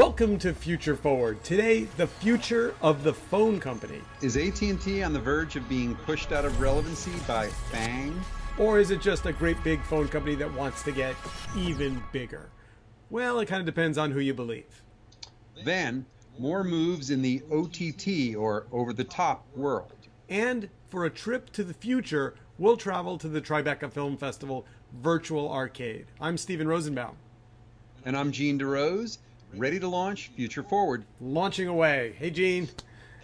Welcome to Future Forward. Today, the future of the phone company. Is AT&T on the verge of being pushed out of relevancy by FAANG? Or is it just a great big phone company that wants to get even bigger? Well, it kind of depends on who you believe. Then, more moves in the OTT, or over-the-top, world. And for a trip to the future, we'll travel to the Tribeca Film Festival virtual arcade. I'm Stephen Rosenbaum. And I'm Gene DeRose, ready to launch Future Forward. Launching away. Hey, Gene.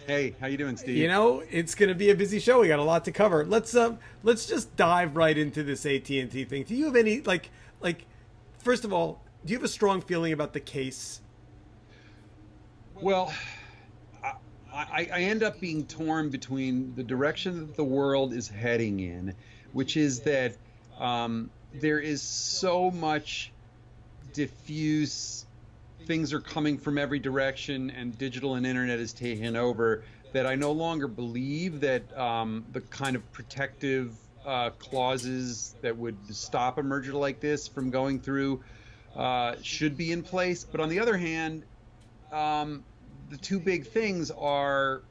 Hey, how you doing, Steve? You know, it's going to be a busy show. We got a lot to cover. Let's just dive right into this AT&T thing. Do you have any, first of all, do you have a strong feeling about the case? Well, I end up being torn between the direction that the world is heading in, which is that there is so much diffuse, things are coming from every direction, and digital and internet is taking over, that I no longer believe that the kind of protective clauses that would stop a merger like this from going through should be in place. But on the other hand, the two big things are,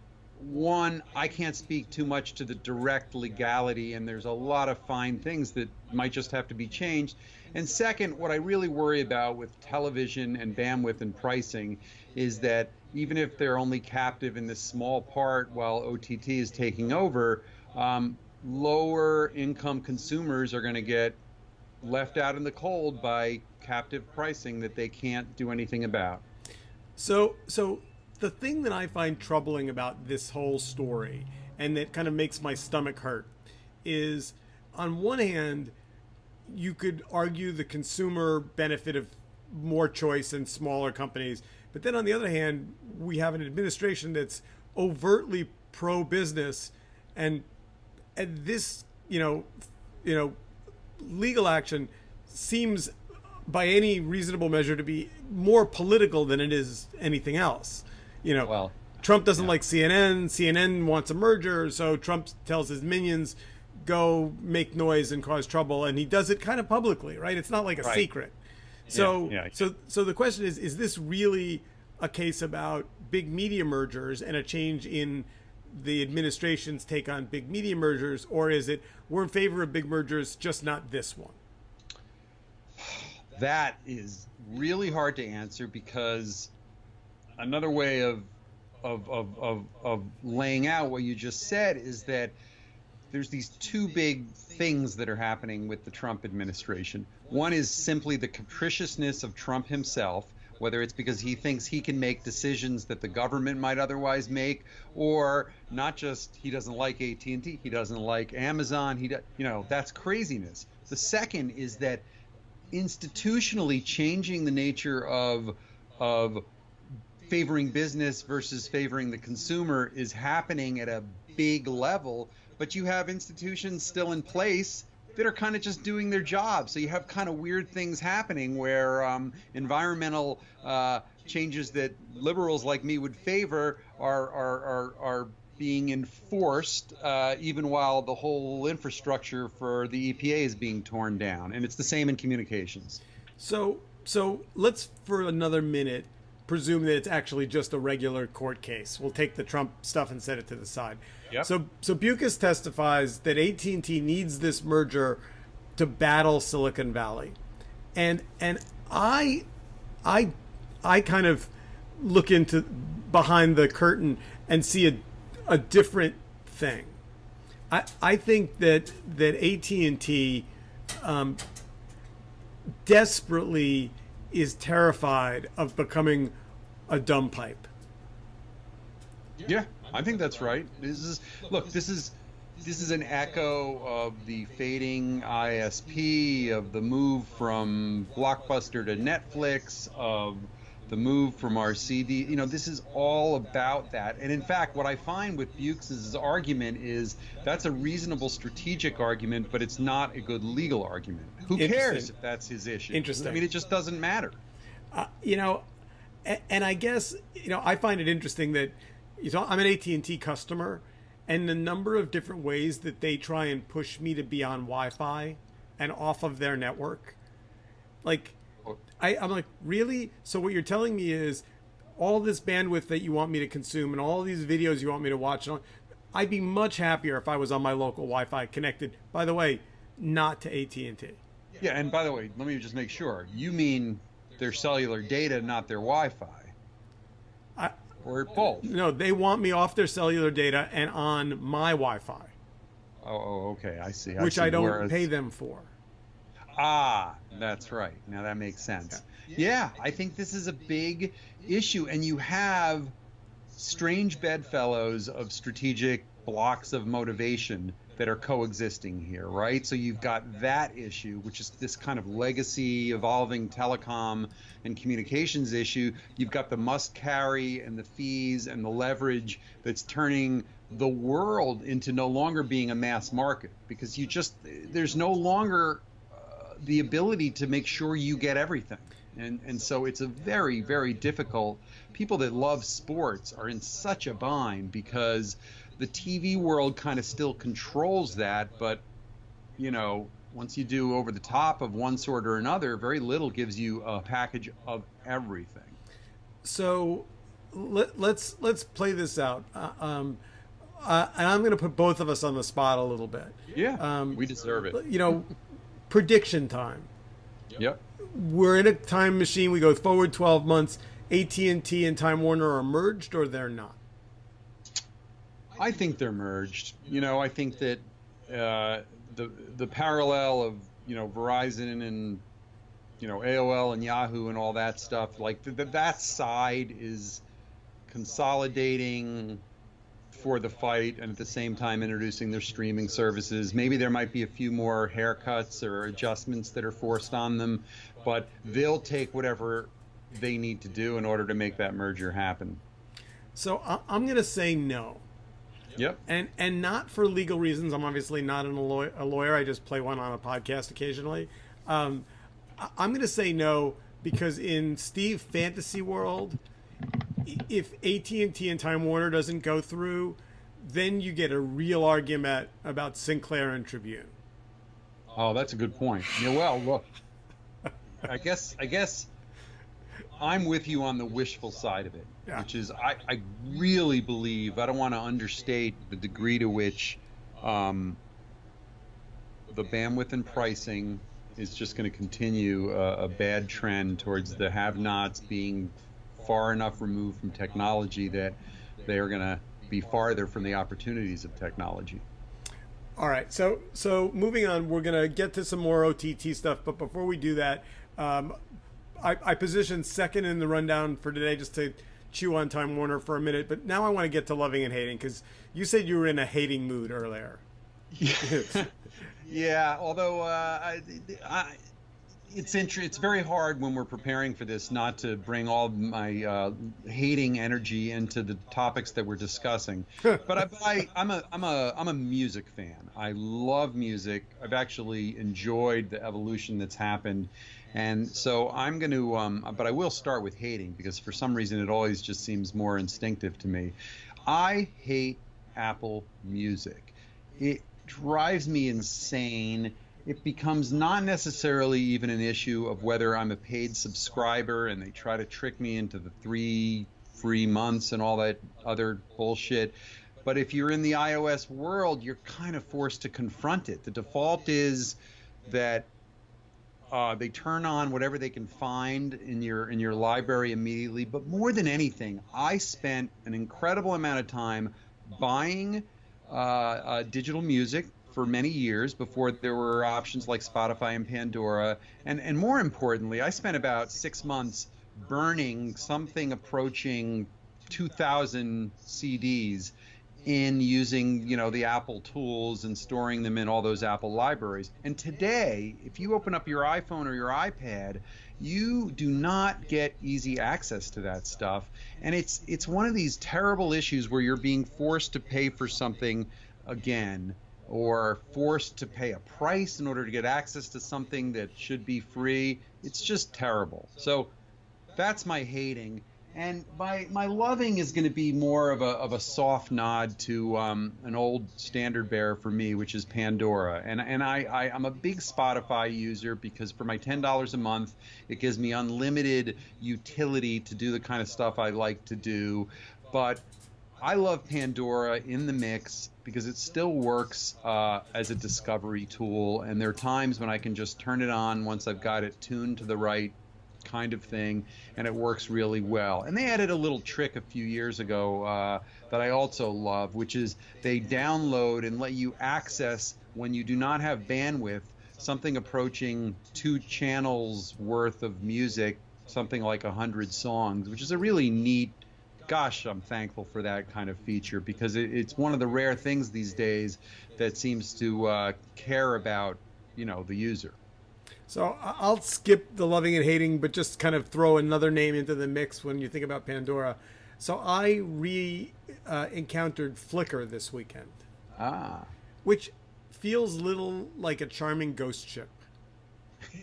one, I can't speak too much to the direct legality, and there's a lot of fine things that might just have to be changed. And second, what I really worry about with television and bandwidth and pricing is that even if they're only captive in this small part while OTT is taking over, lower income consumers are going to get left out in the cold by captive pricing that they can't do anything about. So the thing that I find troubling about this whole story, and that kind of makes my stomach hurt, is on one hand, you could argue the consumer benefit of more choice in smaller companies. But then on the other hand, we have an administration that's overtly pro-business, and this, legal action seems by any reasonable measure to be more political than it is anything else. Trump doesn't like CNN. CNN wants a merger, so Trump tells his minions, go make noise and cause trouble, and he does it kind of publicly, right? It's not like a secret. So the question is this really a case about big media mergers and a change in the administration's take on big media mergers, or is it we're in favor of big mergers, just not this one? That is really hard to answer, because another way of laying out what you just said is that there's these two big things that are happening with the Trump administration. One is simply the capriciousness of Trump himself, whether it's because he thinks he can make decisions that the government might otherwise make, or not just he doesn't like AT&T, he doesn't like Amazon, that's craziness. The second is that institutionally changing the nature of favoring business versus favoring the consumer is happening at a big level, but you have institutions still in place that are kind of just doing their job. So you have kind of weird things happening where environmental changes that liberals like me would favor are being enforced, even while the whole infrastructure for the EPA is being torn down. And it's the same in communications. So let's, for another minute, presume that it's actually just a regular court case. We'll take the Trump stuff and set it to the side. Yep. So Bukis testifies that AT&T needs this merger to battle Silicon Valley, and I kind of look into behind the curtain and see a different thing. I think that AT&T desperately is terrified of becoming a dumb pipe. Yeah, I think that's right. This is an echo of the fading ISP, of the move from Blockbuster to Netflix, of the move from RCD. This is all about that. And in fact, what I find with Bukes' argument is that's a reasonable strategic argument, but it's not a good legal argument. Who cares if that's his issue? Interesting. I mean, it just doesn't matter. And I guess, I find it interesting that I'm an AT&T customer, and the number of different ways that they try and push me to be on Wi-Fi and off of their network. I'm like, really? So what you're telling me is all this bandwidth that you want me to consume and all these videos you want me to watch, I'd be much happier if I was on my local Wi-Fi connected, by the way, not to AT&T. Yeah, and by the way, let me just make sure. You mean their cellular data, not their Wi-Fi? Or both? No, they want me off their cellular data and on my Wi-Fi. Oh, okay, I see. Which I don't pay them for. Ah, that's right. Now that makes sense. Yeah, I think this is a big issue, and you have strange bedfellows of strategic blocks of motivation that are coexisting here, right? So you've got that issue, which is this kind of legacy evolving telecom and communications issue. You've got the must carry and the fees and the leverage that's turning the world into no longer being a mass market, because there's no longer the ability to make sure you get everything. And so it's a very, very difficult. People that love sports are in such a bind because the TV world kind of still controls that, but once you do over the top of one sort or another, very little gives you a package of everything. So let's play this out. And I'm going to put both of us on the spot a little bit. Yeah, we deserve it. Prediction time. Yep. We're in a time machine. We go forward 12 months. AT&T and Time Warner are merged, or they're not? I think they're merged. I think that the parallel of Verizon and AOL and Yahoo and all that stuff, like that side is consolidating for the fight, and at the same time introducing their streaming services. Maybe there might be a few more haircuts or adjustments that are forced on them, but they'll take whatever they need to do in order to make that merger happen. So I'm going to say no. Yep. And not for legal reasons. I'm obviously not a lawyer. I just play one on a podcast occasionally. I'm going to say no because in Steve fantasy world, if AT&T and Time Warner doesn't go through, then you get a real argument about Sinclair and Tribune. Oh, that's a good point. Yeah, well, look, I guess I'm with you on the wishful side of it, which is I really believe, I don't want to understate the degree to which the bandwidth and pricing is just going to continue a bad trend towards the have-nots being far enough removed from technology that they are going to be farther from the opportunities of technology. All right, so moving on, we're going to get to some more OTT stuff, but before we do that, I positioned second in the rundown for today just to chew on Time Warner for a minute, but now I want to get to loving and hating, because you said you were in a hating mood earlier. Yeah, although it's very hard when we're preparing for this not to bring all my hating energy into the topics that we're discussing. But I'm a music fan. I love music. I've actually enjoyed the evolution that's happened, and so I'm going to. But I will start with hating, because for some reason it always just seems more instinctive to me. I hate Apple Music. It drives me insane. It becomes not necessarily even an issue of whether I'm a paid subscriber and they try to trick me into the 3 free months and all that other bullshit. But if you're in the iOS world, you're kind of forced to confront it. The default is that they turn on whatever they can find in your library immediately. But more than anything, I spent an incredible amount of time buying digital music for many years before there were options like Spotify and Pandora. And more importantly, I spent about 6 months burning something approaching 2,000 CDs in using, the Apple tools and storing them in all those Apple libraries. And today, if you open up your iPhone or your iPad, you do not get easy access to that stuff. And it's one of these terrible issues where you're being forced to pay for something again, or forced to pay a price in order to get access to something that should be free. It's just terrible. So that's my hating. And my loving is going to be more of a soft nod to an old standard bearer for me, which is Pandora. And I'm a big Spotify user because for my $10 a month, it gives me unlimited utility to do the kind of stuff I like to do. But I love Pandora in the mix because it still works as a discovery tool. And there are times when I can just turn it on once I've got it tuned to the right kind of thing, and it works really well. And they added a little trick a few years ago that I also love, which is they download and let you access, when you do not have bandwidth, something approaching 2 channels worth of music, something like 100 songs, which is a really neat, gosh, I'm thankful for that kind of feature, because it's one of the rare things these days that seems to care about, the user. So I'll skip the loving and hating, but just kind of throw another name into the mix when you think about Pandora. So I encountered Flickr this weekend. Which feels little like a charming ghost ship.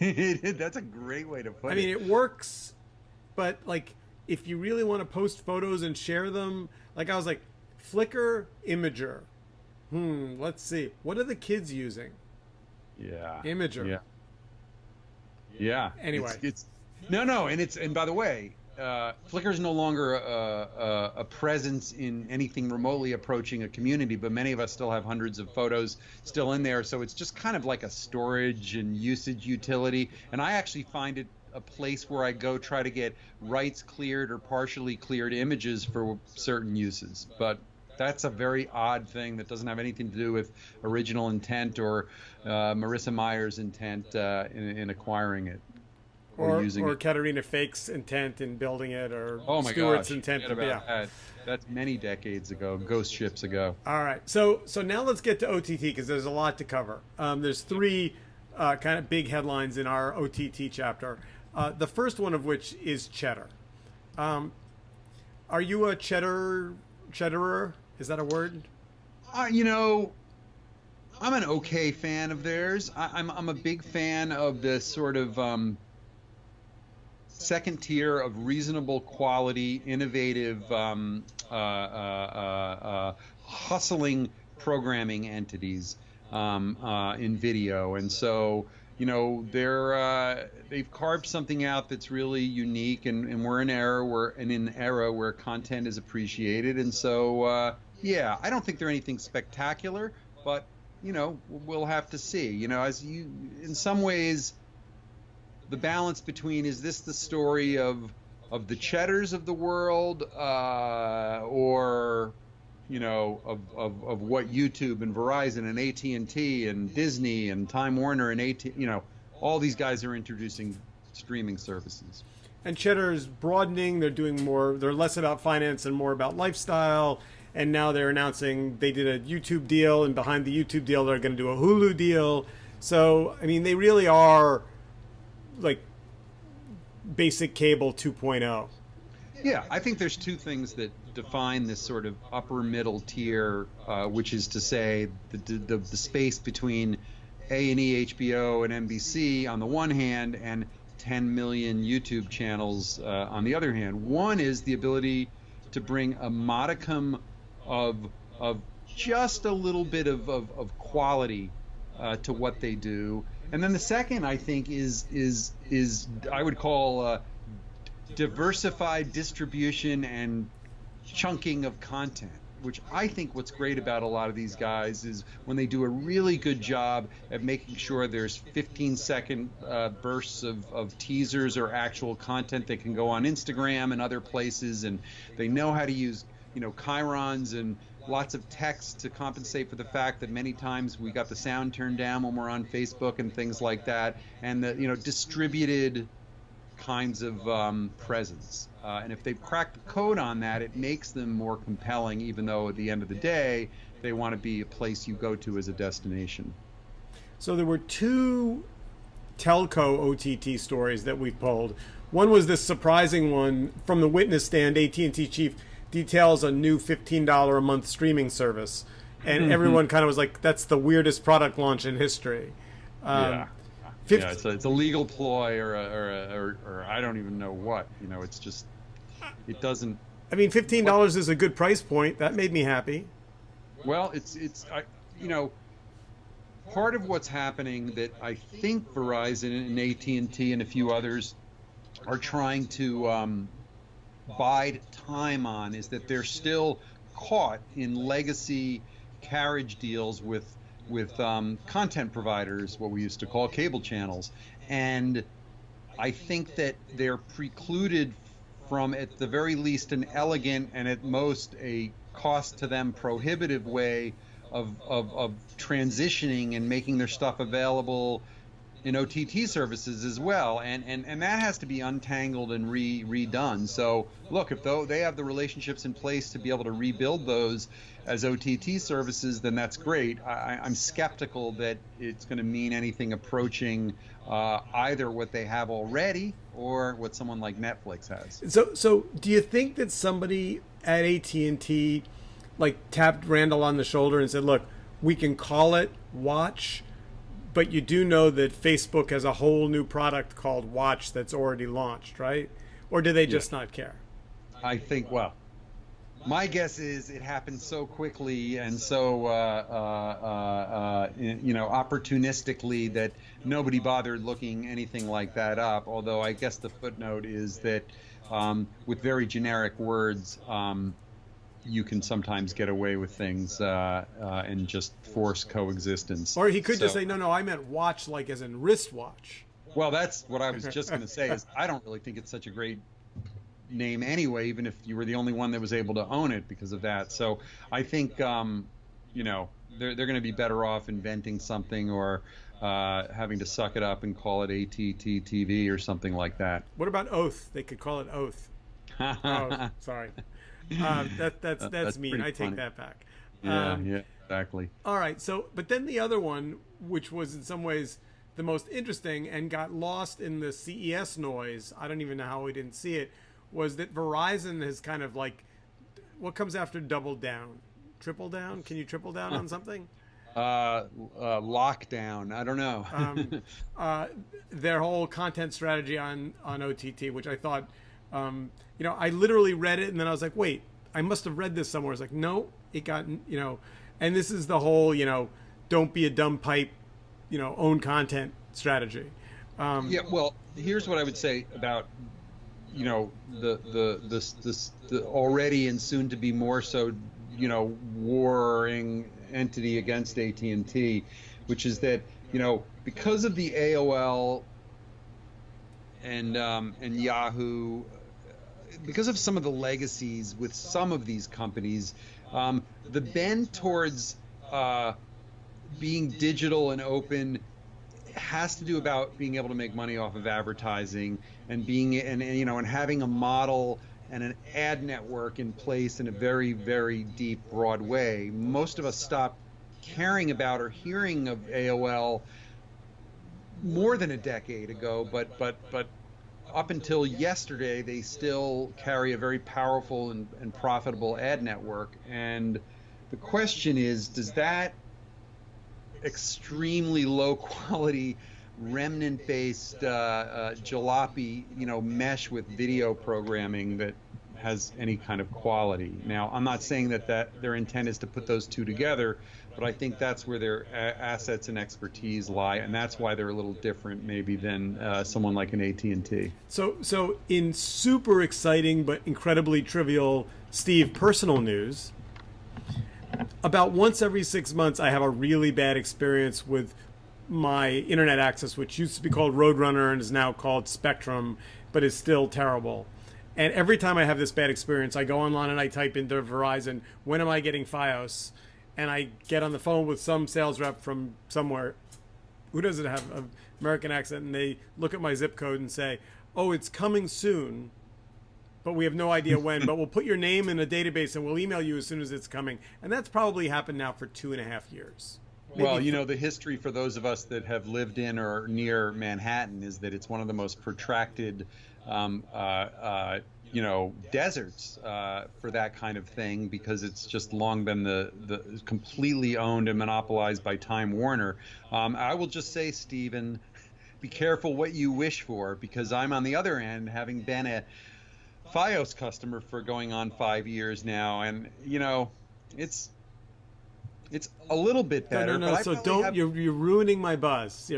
That's a great way to put it. I mean, it works, but like if you really want to post photos and share them, like I was like, Flickr Imager. Let's see. What are the kids using? Yeah. Imager. Yeah. Anyway, and by the way, Flickr is no longer a presence in anything remotely approaching a community, but many of us still have hundreds of photos still in there. So it's just kind of like a storage and usage utility. And I actually find it a place where I go try to get rights cleared or partially cleared images for certain uses. But that's a very odd thing that doesn't have anything to do with original intent or Marissa Meyer's intent in acquiring it or using it. Katerina Fake's intent in building it, or Stuart's intent. That. That's many decades ago, ghost ships ago. All right, so now let's get to OTT because there's a lot to cover. There's 3 kind of big headlines in our OTT chapter. The first one of which is Chedder. Are you a Chedderer? Is that a word? I'm an okay fan of theirs. I'm a big fan of the sort of second tier of reasonable quality, innovative, hustling programming entities in video. And so, they've carved something out that's really unique, and we're in an era where content is appreciated. And so, I don't think they're anything spectacular, but we'll have to see. In some ways, the balance between, is this the story of the Cheddars of the world, or of what YouTube and Verizon and AT&T and Disney and Time Warner and all these guys are introducing streaming services. And Cheddar is broadening. They're doing more. They're less about finance and more about lifestyle. And now they're announcing they did a YouTube deal, and behind the YouTube deal, they're going to do a Hulu deal. So, I mean, they really are like basic cable 2.0. Yeah, I think there's 2 things that define this sort of upper middle tier, which is to say the space between A&E, HBO, and NBC on the one hand, and 10 million YouTube channels on the other hand. One is the ability to bring a modicum of just a little bit of quality to what they do. And then the second, I think, is I would call diversified distribution and chunking of content, which I think what's great about a lot of these guys is when they do a really good job at making sure there's 15-second bursts of teasers or actual content that can go on Instagram and other places, and they know how to use chyrons and lots of text to compensate for the fact that many times we got the sound turned down when we're on Facebook and things like that, and the distributed kinds of presence. And if they've cracked the code on that, it makes them more compelling, even though at the end of the day, they want to be a place you go to as a destination. So there were 2 telco OTT stories that we pulled. One was this surprising one from the witness stand. AT&T chief details a new $15 a month streaming service. And everyone kind of was like, that's the weirdest product launch in history. It's a legal ploy or I don't even know what. It's just it doesn't. I mean, $15 is a good price point. That made me happy. Well, you know, part of what's happening that I think Verizon and AT&T and a few others are trying to bide time on is that they're still caught in legacy carriage deals with content providers, what we used to call cable channels, and I think that they're precluded from, at the very least, an elegant and at most a cost to them prohibitive way of transitioning and making their stuff available in OTT services as well, and that has to be untangled and redone. So look, if they have the relationships in place to be able to rebuild those as OTT services, then that's great. I'm skeptical that it's going to mean anything approaching either what they have already or what someone like Netflix has. So do you think that somebody at AT&T like tapped Randall on the shoulder and said, look, we can call it Watch, but you do know that Facebook has a whole new product called Watch that's already launched, right? Or do they just not care? I think, well, my guess is it happened so quickly and so opportunistically that nobody bothered looking anything like that up. Although I guess the footnote is that with very generic words, you can sometimes get away with things and just force coexistence. Or he could just say, no, I meant watch like as in wristwatch. Well, that's what I was just going to say is I don't really think it's such a great name anyway, even if you were the only one that was able to own it because of that. So I think, they're going to be better off inventing something or having to suck it up and call it ATT TV or something like that. What about Oath? They could call it Oath. Oh, sorry. That's mean. I take funny. That back. Yeah, exactly. All right. So, but then the other one, which was in some ways the most interesting and got lost in the CES noise, I don't even know how we didn't see it, was that Verizon has kind of like, what comes after double down? Triple down? Can you triple down on something? Lockdown. I don't know. Their whole content strategy on OTT, which I thought, I literally read it and then I was like, wait, I must have read this somewhere. I was like, no, it got, and this is the whole, don't be a dumb pipe, own content strategy. Well, here's what I would say about, the already and soon to be more so, warring entity against AT&T, which is that, because of the AOL and Yahoo, because of some of the legacies with some of these companies, the bend towards being digital and open has to do about being able to make money off of advertising and and having a model and an ad network in place in a very, very deep, broad way. Most of us stopped caring about or hearing of AOL more than a decade ago, but up until yesterday, they still carry a very powerful and profitable ad network. And the question is, does that extremely low quality remnant-based jalopy, mesh with video programming that has any kind of quality? Now, I'm not saying that their intent is to put those two together, but I think that's where their assets and expertise lie, and that's why they're a little different maybe than someone like an AT&T. So in super exciting but incredibly trivial, Steve, personal news, about once every 6 months I have a really bad experience with my internet access, which used to be called Roadrunner and is now called Spectrum, but is still terrible. And every time I have this bad experience, I go online and I type into Verizon, when am I getting Fios? And I get on the phone with some sales rep from somewhere who doesn't have an American accent, and they look at my zip code and say, oh, it's coming soon, but we have no idea when, but we'll put your name in a database and we'll email you as soon as it's coming. And that's probably happened now for 2.5 years. Well, the history for those of us that have lived in or near Manhattan is that it's one of the most protracted deserts for that kind of thing, because it's just long been the completely owned and monopolized by Time Warner. I will just say, Stephen, be careful what you wish for, because I'm on the other end, having been a Fios customer for going on 5 years now, and it's a little bit better. No. But So don't. You're ruining my buzz.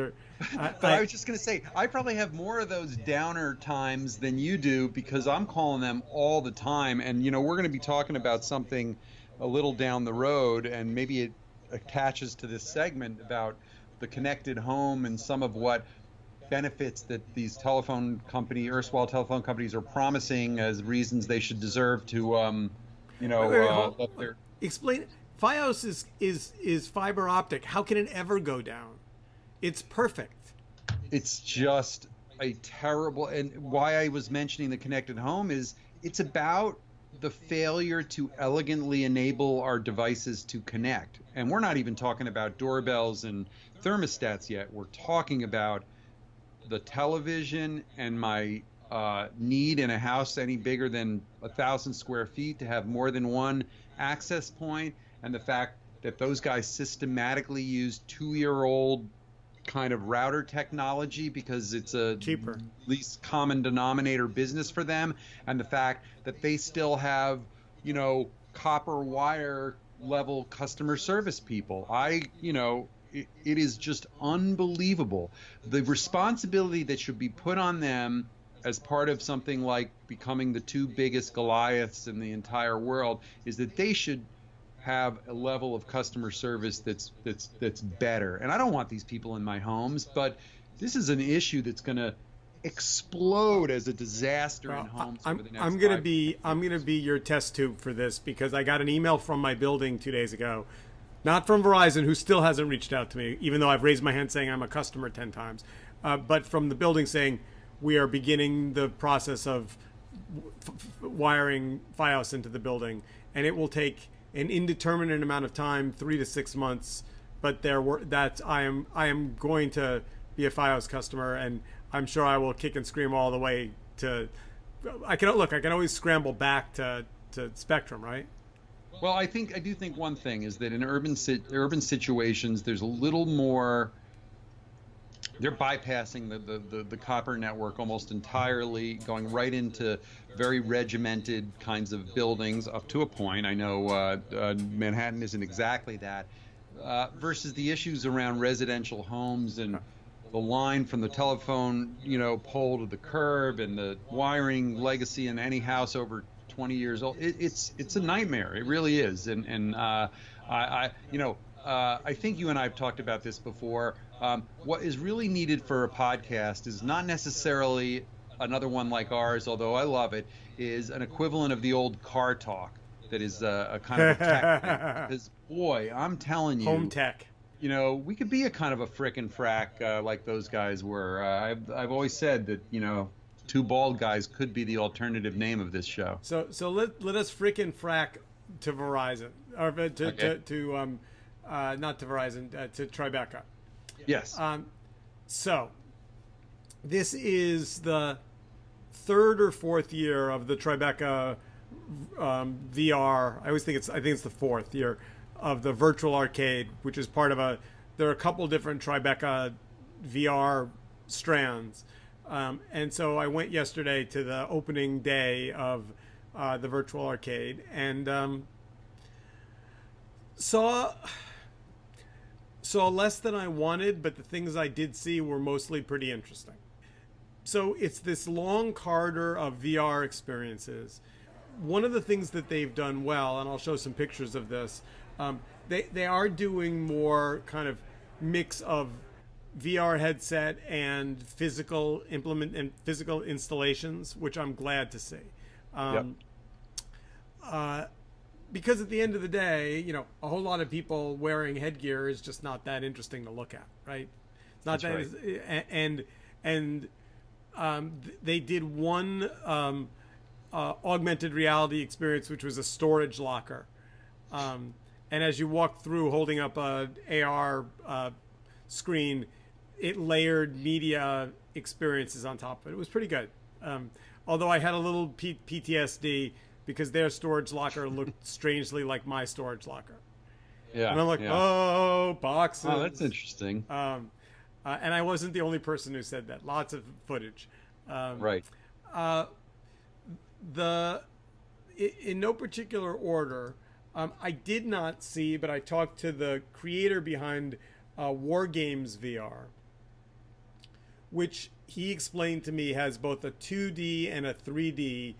I was just going to say, I probably have more of those downer times than you do because I'm calling them all the time. And, we're going to be talking about something a little down the road, and maybe it attaches to this segment about the connected home and some of what benefits that these erstwhile telephone companies are promising as reasons they should deserve to, let their... Explain. Fios is fiber optic. How can it ever go down? It's perfect. It's just a terrible, and why I was mentioning the connected home is it's about the failure to elegantly enable our devices to connect. And we're not even talking about doorbells and thermostats yet. We're talking about the television and my need in a house any bigger than 1,000 square feet to have more than one access point, and the fact that those guys systematically use 2-year-old kind of router technology because it's a cheaper, least common denominator business for them, and the fact that they still have copper wire level customer service people. It is just unbelievable. The responsibility that should be put on them as part of something like becoming the 2 biggest Goliaths in the entire world is that they should have a level of customer service that's better. And I don't want these people in my homes, but this is an issue that's going to explode as a disaster in homes over the next I'm going to be your test tube for this, because I got an email from my building 2 days ago, not from Verizon, who still hasn't reached out to me, even though I've raised my hand saying I'm a customer 10 times, but from the building saying we are beginning the process of wiring Fios into the building, and it will take an indeterminate amount of time, 3 to 6 months. But I am going to be a Fios customer, and I'm sure I will kick and scream all the way to. I can always scramble back to Spectrum, right? Well, I do think one thing is that in urban situations, there's a little more. They're bypassing the copper network almost entirely, going right into very regimented kinds of buildings up to a point. I know Manhattan isn't exactly that, versus the issues around residential homes and the line from the telephone pole to the curb and the wiring legacy in any house over 20 years old. It's a nightmare. It really is. And I think you and I have talked about this before. What is really needed for a podcast is not necessarily another one like ours, although I love it, is an equivalent of the old car talk that is a kind of a tech thing. Because, boy, I'm telling you. Home tech. We could be a kind of a frickin' frack like those guys were. I've always said that, 2 bald guys could be the alternative name of this show. So let us frickin' frack to Verizon, or not to Verizon, to Tribeca. Yes. So this is the 3rd or 4th year of the Tribeca VR. I think it's the 4th year of the virtual arcade, which is part of there are a couple different Tribeca VR strands. And so I went yesterday to the opening day of the virtual arcade and saw less than I wanted, but the things I did see were mostly pretty interesting. So it's this long corridor of VR experiences. One of the things that they've done well, and I'll show some pictures of this, they are doing more kind of mix of VR headset and physical installations, which I'm glad to see. Because at the end of the day, a whole lot of people wearing headgear is just not that interesting to look at, right? It's not That's that, right. They did one augmented reality experience, which was a storage locker, and as you walk through, holding up a AR screen, it layered media experiences on top of it. It was pretty good. Although I had a little PTSD because their storage locker looked strangely like my storage locker. Yeah. And I'm like, oh, boxes. Oh, that's interesting. And I wasn't the only person who said that. Lots of footage. Right. In no particular order, I did not see, but I talked to the creator behind War Games VR, which he explained to me has both a 2D and a 3D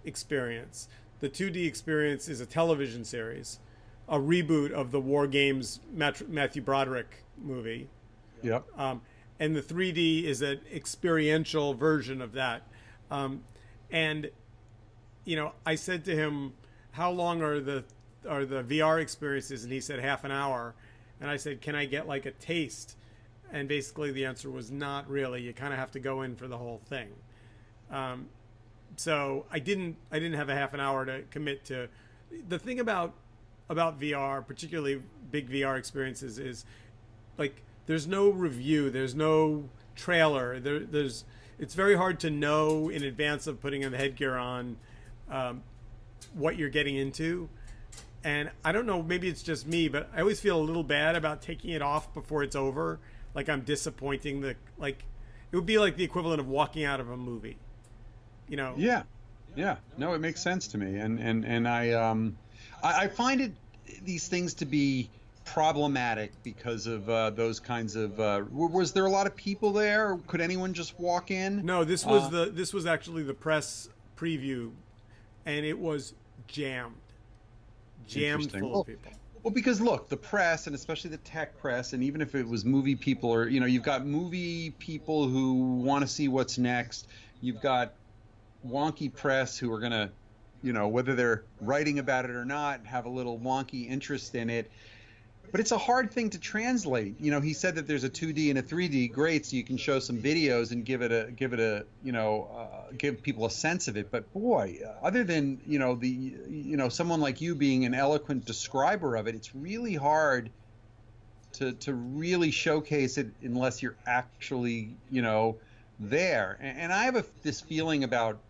experience. The 2D experience is a television series, a reboot of the War Games Matthew Broderick movie. Yep. And the 3D is an experiential version of that. And I said to him, "How long are the VR experiences?" And he said half an hour. And I said, "Can I get like a taste?" And basically the answer was not really. You kind of have to go in for the whole thing. So I didn't have a half an hour to commit to. The thing about VR, particularly big VR experiences, is like there's no review, there's no trailer. It's very hard to know in advance of putting the headgear on what you're getting into. And I don't know, maybe it's just me, but I always feel a little bad about taking it off before it's over. Like I'm disappointing it would be like the equivalent of walking out of a movie, Yeah. No, it makes sense to me, and I find these things to be problematic because of those kinds of. Was there a lot of people there? Could anyone just walk in? No, this was actually the press preview, and it was jammed full of people. Well, because look, the press, and especially the tech press, and even if it was movie people, or you've got movie people who want to see what's next. You've got wonky press who are going to, whether they're writing about it or not, have a little wonky interest in it. But it's a hard thing to translate. He said that there's a 2D and a 3D. Great, so you can show some videos and give people a sense of it. But boy, other than someone like you being an eloquent describer of it, it's really hard to really showcase it unless you're actually there. And I have this feeling about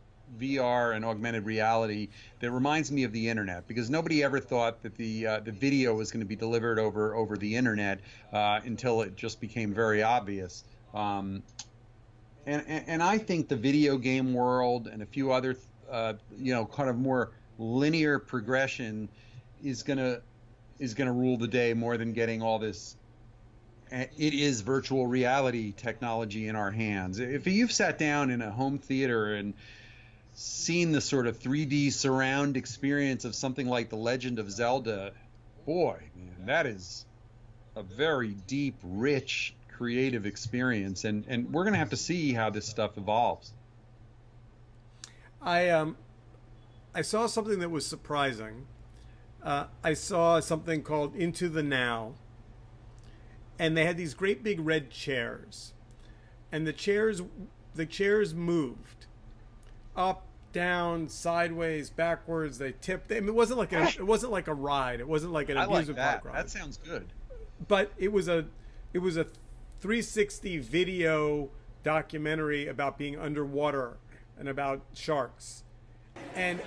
VR and augmented reality that reminds me of the internet, because nobody ever thought that the video was going to be delivered over the internet until it just became very obvious. And I think the video game world and a few other kind of more linear progression is gonna rule the day more than getting all this. It is virtual reality technology in our hands. If you've sat down in a home theater and seen the sort of 3D surround experience of something like The Legend of Zelda, boy, man, that is a very deep, rich, creative experience, and we're going to have to see how this stuff evolves. I saw something that was surprising. I saw something called Into the Now, and they had these great big red chairs, and the chairs moved up, down, sideways, backwards. They tipped. I mean, it wasn't like a ride. It wasn't like an amusement park ride. That sounds good. But it was a 360 video documentary about being underwater and about sharks. And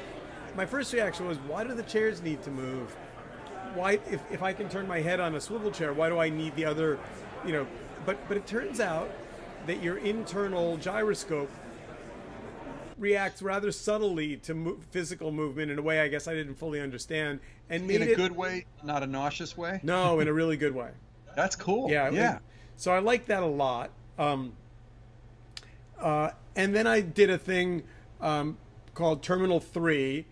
my first reaction was, why do the chairs need to move? Why, if I can turn my head on a swivel chair, why do I need the other, But it turns out that your internal gyroscope reacts rather subtly to physical movement in a way I guess I didn't fully understand. And in a good way, not a nauseous way? No, in a really good way. That's cool. Yeah. So I like that a lot. And then I did a thing called Terminal 3.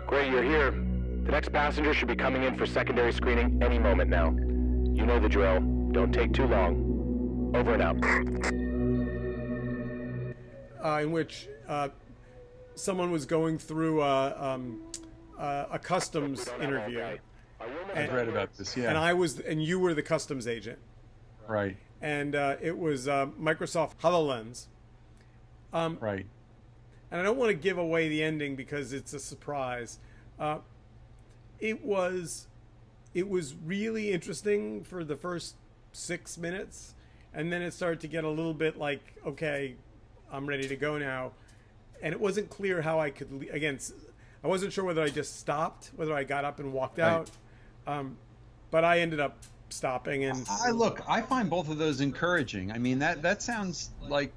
Great, you're here. The next passenger should be coming in for secondary screening any moment now. You know the drill. Don't take too long. Over and out. In which someone was going through a customs interview. I've read about this, yeah. And you were the customs agent. Right. And it was Microsoft HoloLens. Right. And I don't want to give away the ending because it's a surprise. It was really interesting for the first 6 minutes, and then it started to get a little bit like, okay, I'm ready to go now. And it wasn't clear how I could, I wasn't sure whether I just stopped, whether I got up and walked out. But I ended up stopping. And I find both of those encouraging. I mean, that sounds like,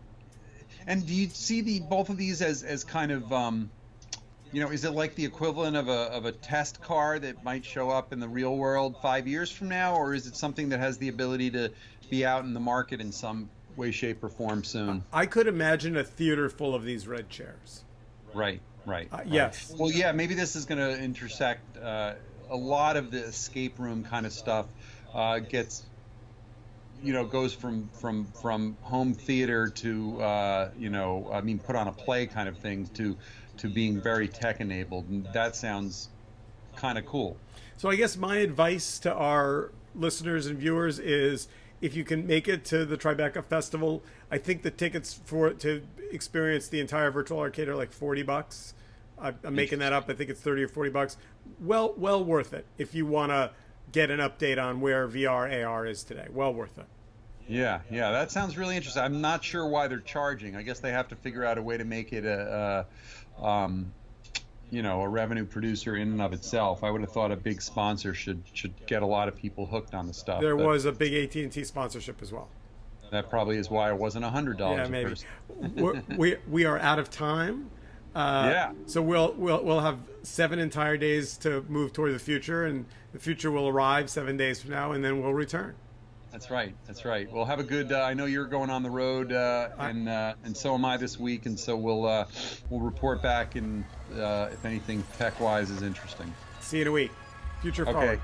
And do you see both of these as kind of is it like the equivalent of a test car that might show up in the real world 5 years from now, or is it something that has the ability to be out in the market in some way, shape, or form soon? I could imagine a theater full of these red chairs. Right. Yes. Well, yeah, maybe this is going to intersect a lot of the escape room kind of stuff. Goes from home theater to put on a play kind of thing to being very tech enabled, and that sounds kind of cool. So I guess my advice to our listeners and viewers is, if you can make it to the Tribeca Festival, I think the tickets to experience the entire virtual arcade are like $40. I'm making that up. I think it's $30 or $40. Well worth it if you want to get an update on where VR AR is today. Well worth it. Yeah, that sounds really interesting. I'm not sure why they're charging. I guess they have to figure out a way to make it a revenue producer in and of itself. I would have thought a big sponsor should get a lot of people hooked on the stuff. There was a big AT&T sponsorship as well. That probably is why it wasn't $100 yeah, maybe. A person. we are out of time. So we'll have 7 entire days to move toward the future, and the future will arrive 7 days from now, and then we'll return. That's right. Well, have a good. I know you're going on the road, and so am I this week, and so we'll report back, and if anything tech-wise is interesting. See you in a week. Future Forward. Okay.